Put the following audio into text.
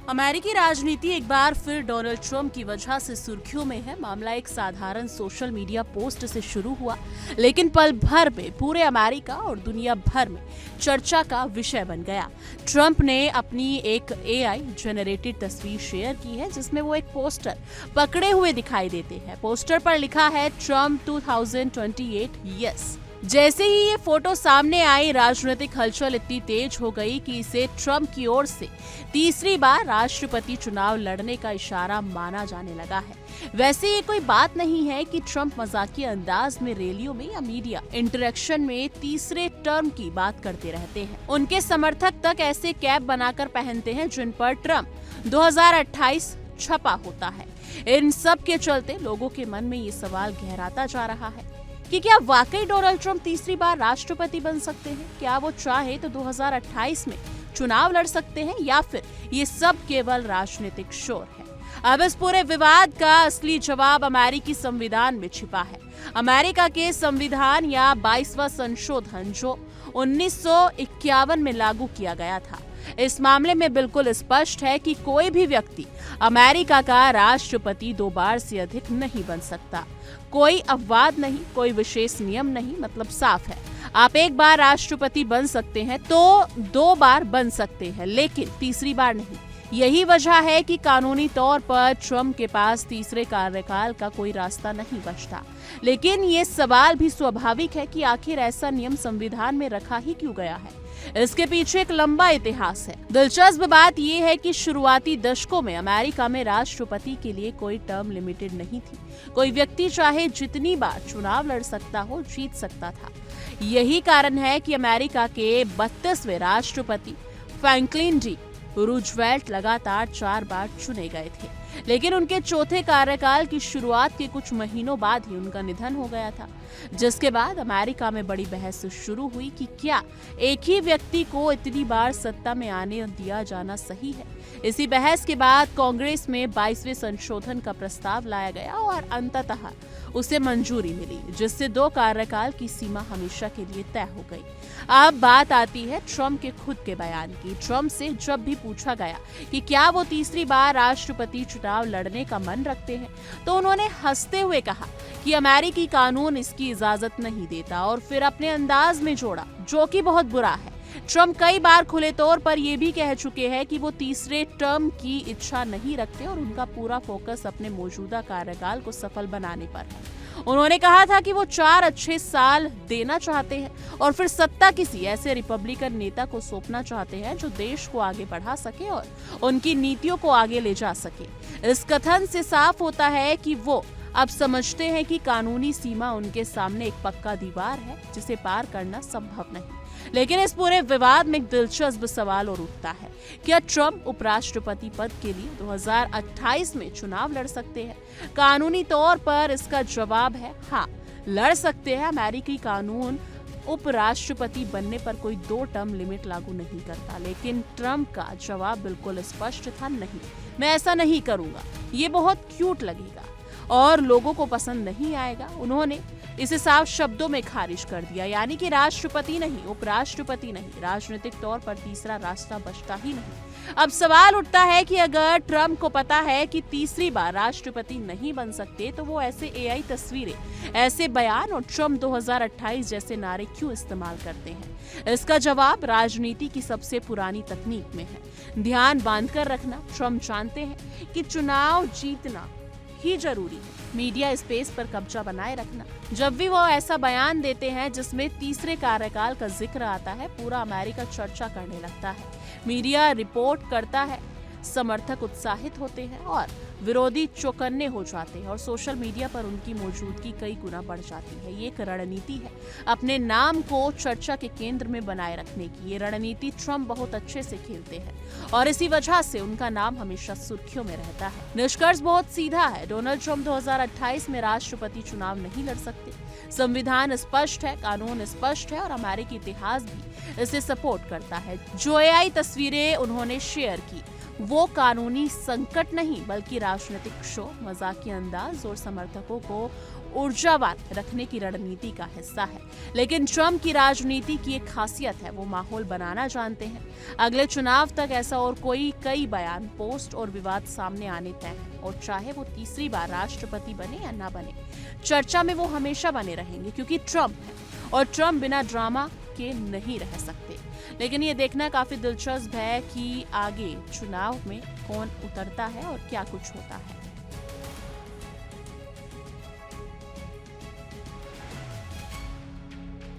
अमेरिकी राजनीति एक बार फिर डोनाल्ड ट्रंप की वजह से सुर्खियों में है। मामला एक साधारण सोशल मीडिया पोस्ट से शुरू हुआ, लेकिन पल भर में पूरे अमेरिका और दुनिया भर में चर्चा का विषय बन गया। ट्रंप ने अपनी एक एआई जनरेटेड तस्वीर शेयर की है, जिसमें वो एक पोस्टर पकड़े हुए दिखाई देते हैं। पोस्टर पर लिखा है ट्रंप 2028 यस। जैसे ही ये फोटो सामने आई, राजनीतिक हलचल इतनी तेज हो गई कि इसे ट्रंप की ओर से तीसरी बार राष्ट्रपति चुनाव लड़ने का इशारा माना जाने लगा है। वैसे ये कोई बात नहीं है कि ट्रंप मजाकिया अंदाज में रैलियों में या मीडिया इंटरेक्शन में तीसरे टर्म की बात करते रहते हैं। उनके समर्थक तक ऐसे कैप बनाकर पहनते हैं जिन पर ट्रंप 2028 छपा होता है। इन सब के चलते लोगों के मन में ये सवाल गहराता जा रहा है कि क्या वाकई डोनाल्ड ट्रंप तीसरी बार राष्ट्रपति बन सकते हैं? क्या वो चाहे तो 2028 में चुनाव लड़ सकते हैं, या फिर ये सब केवल राजनीतिक शोर है? अब इस पूरे विवाद का असली जवाब अमेरिकी संविधान में छिपा है। अमेरिका के संविधान या 22वां संशोधन जो 1951 में लागू किया गया था, इस मामले में बिल्कुल स्पष्ट है कि कोई भी व्यक्ति अमेरिका का राष्ट्रपति 2 बार से अधिक नहीं बन सकता। कोई अपवाद नहीं, कोई विशेष नियम नहीं, मतलब साफ है। आप एक बार राष्ट्रपति बन सकते हैं तो 2 बार बन सकते हैं, लेकिन तीसरी बार नहीं। यही वजह है कि कानूनी तौर पर ट्रंप के पास तीसरे कार्यकाल का कोई रास्ता नहीं बचता। लेकिन ये सवाल भी स्वाभाविक है कि आखिर ऐसा नियम संविधान में रखा ही क्यों गया है? इसके पीछे एक लंबा इतिहास है। दिलचस्प बात यह है कि शुरुआती दशकों में अमेरिका में राष्ट्रपति के लिए कोई टर्म लिमिटेड नहीं थी। कोई व्यक्ति चाहे जितनी बार चुनाव लड़ सकता हो, जीत सकता था। यही कारण है कि अमेरिका के 32वें राष्ट्रपति फ्रैंकलिन डी रूजवेल्ट लगातार 4 बार चुने गए थे, लेकिन उनके चौथे कार्यकाल की शुरुआत के कुछ महीनों बाद ही उनका निधन हो गया था, जिसके बाद अमेरिका में बड़ी बहस शुरू हुई कि क्या एक ही व्यक्ति को इतनी बार सत्ता में आने दिया जाना सही है। इसी बहस के बाद कांग्रेस में 22वें संशोधन का प्रस्ताव लाया गया और अंततः उसे मंजूरी मिली, जिससे 2 कार्यकाल की सीमा हमेशा के लिए तय हो गई। अब बात आती है ट्रंप के खुद के बयान की। ट्रंप से जब भी पूछा गया कि क्या वो तीसरी बार राष्ट्रपति चुनाव लड़ने का मन रखते हैं, तो उन्होंने हंसते हुए कहा कि अमेरिकी कानून इसकी इजाजत नहीं देता, और फिर अपने अंदाज में जोड़ा, जो कि बहुत बुरा है। ट्रंप कई बार खुले तौर पर यह भी कह चुके हैं कि वो तीसरे टर्म की इच्छा नहीं रखते और उनका पूरा फोकस अपने मौजूदा कार्यकाल को सफल बनाने पर है। उन्होंने कहा था कि वो 4 अच्छे साल देना चाहते हैं और फिर सत्ता किसी ऐसे रिपब्लिकन नेता को सौंपना चाहते हैं जो देश को आगे बढ़ा सके और उनकी नीतियों को आगे ले जा सके। इस कथन से साफ होता है कि वो अब समझते हैं कि कानूनी सीमा उनके सामने एक पक्का दीवार है जिसे पार करना संभव नहीं। लेकिन इस पूरे विवाद में एक दिलचस्प सवाल और उठता है, क्या ट्रंप उपराष्ट्रपति पद के लिए 2028 में चुनाव लड़ सकते हैं? कानूनी तौर पर इसका जवाब है हाँ, लड़ सकते हैं। अमेरिकी कानून उपराष्ट्रपति बनने पर कोई 2 टर्म लिमिट लागू नहीं करता, लेकिन ट्रंप का जवाब बिल्कुल स्पष्ट था, नहीं, मैं ऐसा नहीं करूंगा। ये बहुत क्यूट लगेगा और लोगों को पसंद नहीं आएगा। उन्होंने इसे साफ शब्दों में खारिज कर दिया, यानी कि राष्ट्रपति नहीं, उपराष्ट्रपति नहीं, राजनीतिक तौर पर तीसरा रास्ता बचता ही नहीं। अब सवाल उठता है कि अगर ट्रंप को पता है कि तीसरी बार राष्ट्रपति नहीं बन सकते, तो वो ऐसे एआई तस्वीरें, ऐसे बयान और ट्रंप 2028 जैसे नारे क्यों इस्तेमाल करते हैं? इसका जवाब राजनीति की सबसे पुरानी तकनीक में है, ध्यान बांधकर रखना। ट्रंप जानते हैं कि चुनाव जीतना ही जरूरी है, मीडिया स्पेस पर कब्जा बनाए रखना। जब भी वो ऐसा बयान देते हैं जिसमें तीसरे कार्यकाल का जिक्र आता है, पूरा अमेरिका चर्चा करने लगता है, मीडिया रिपोर्ट करता है, समर्थक उत्साहित होते हैं और विरोधी चौकन्ने हो जाते हैं, और सोशल मीडिया पर उनकी मौजूदगी कई गुना बढ़ जाती है। ये एक रणनीति है अपने नाम को चर्चा के केंद्र में बनाए रखने की। ये रणनीति ट्रंप बहुत अच्छे से खेलते हैं और इसी वजह से उनका नाम हमेशा सुर्खियों में रहता है। निष्कर्ष बहुत सीधा है, डोनाल्ड ट्रंप 2028 में राष्ट्रपति चुनाव नहीं लड़ सकते। संविधान स्पष्ट है, कानून स्पष्ट है और अमेरिकी इतिहास भी इसे सपोर्ट करता है। जो एआई तस्वीरें उन्होंने शेयर की वो कानूनी संकट नहीं बल्कि राजनीतिक शो, मजाकिया अंदाज और समर्थकों को ऊर्जावान रखने की रणनीति का हिस्सा है। लेकिन ट्रंप की राजनीति की एक खासियत है, वो माहौल बनाना जानते हैं। अगले चुनाव तक ऐसा और कई बयान, पोस्ट और विवाद सामने आने तय है, और चाहे वो तीसरी बार राष्ट्रपति बने या ना बने, चर्चा में वो हमेशा बने रहेंगे, क्योंकि ट्रंप है और ट्रंप बिना ड्रामा के नहीं रह सकते। लेकिन ये देखना काफी दिलचस्प है कि आगे चुनाव में कौन उतरता है और क्या कुछ होता है।